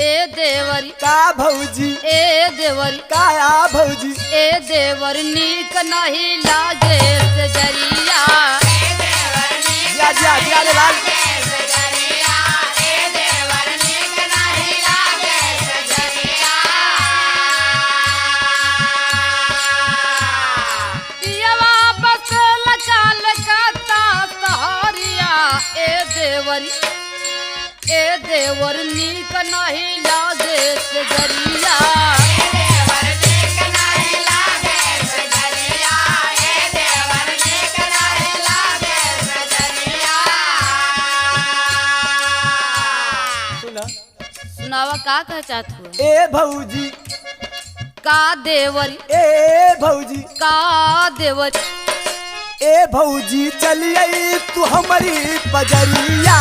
ए देवर का भौजी ए देवर काया भौजी ए देवर नीक नहीं लागे से जरिया जिया जिया जिया रे लाल ए देवर नीक नहीं लागे से जरिया सुनावा का कह चाहत हो ए भौजी का देवर ए भौजी का देवर ए भौजी चलिए तू हमारी बजरिया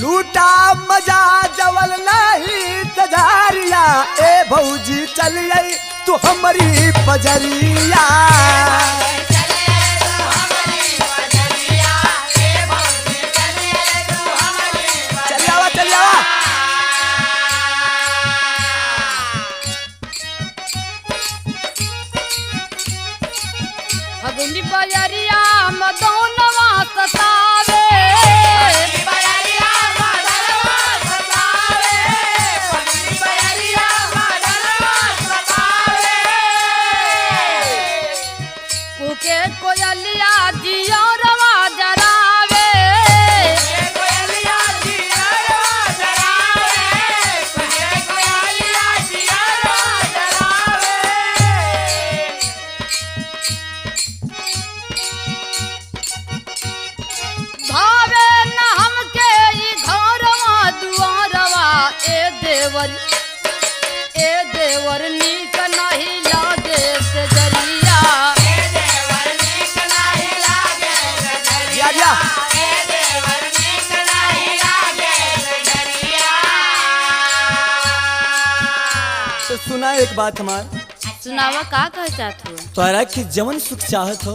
लूटा मजा जवल नहीं तजारिया ए भौजी चलिए तू हमारी बजरिया फगुनी बजरिया मदौनवा सतावे कुके कोयलिया जियरवा जरावे भावे न हमके ई घरवा दुआरवा ए देवर नीक नहीं लागे से जरिया जिया जिया तो सुना एक बात हमार सुनावा का कह चाहत हो तोरा की जवन सुख चाहत हो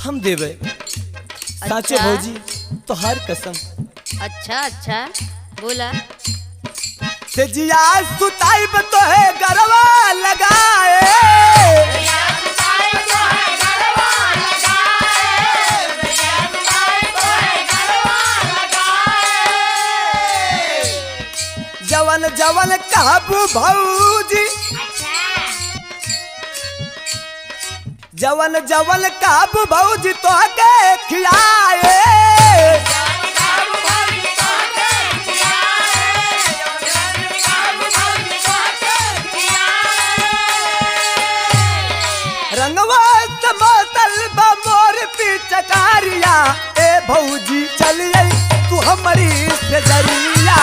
हम देवे साचे अच्छा। भौजी तो हर कसम अच्छा अच्छा बोला से जिया सुताइब तो है गरवा लगाए जवन जवन कहबू भौजी जवन जवन कहबू भौजी तो के खियाए रंगवा समतल मोर पिचकारिया ए भौजी चलिए तू हमारी नजरिया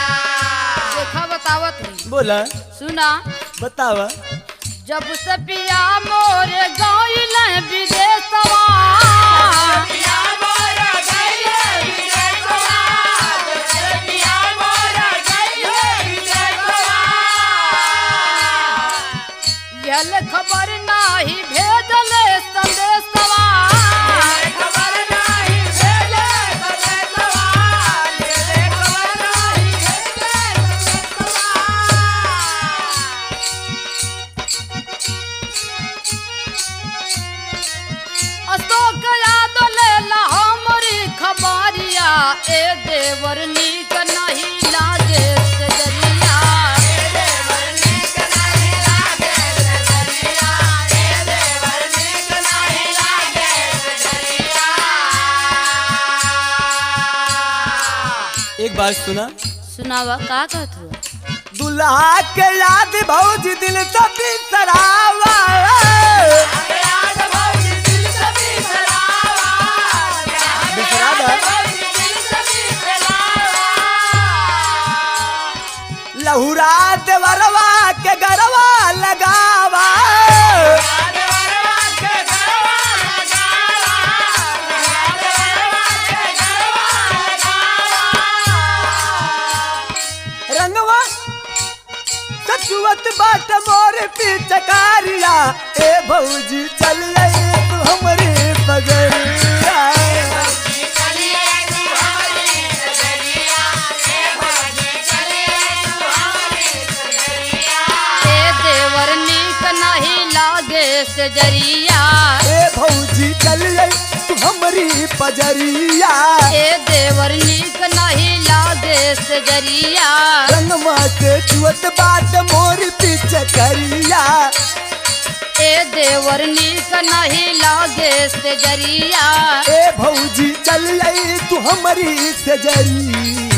देखा बतावत है बोला सुना बतावा जब से पिया मोर गइल विदेशवा यल खबर नाही भेजले संदेशवा अशोक यादव लेला हमरी खबरिया ए देवर नीक नहीं लागे से जरिया एक बात सुना सुनावा का कहत हो दुल्हा के याद भौजी दिल तो बिसरावा लहुरा देवरवा के गरवा लगावा ए भौजी चल आई तू हमारी पगरिया ए देवर नीक नहीं लागे से जरिया ए भौजी चल आई तू हमारी पजरिया ए देवर नीक नहीं लागे से जरिया रंगमा के चुअत बाट मोर पीछे करिया ए देवर नीक नहीं लागे से जरिया ए भौजी चल आई तू हमारी सजरिया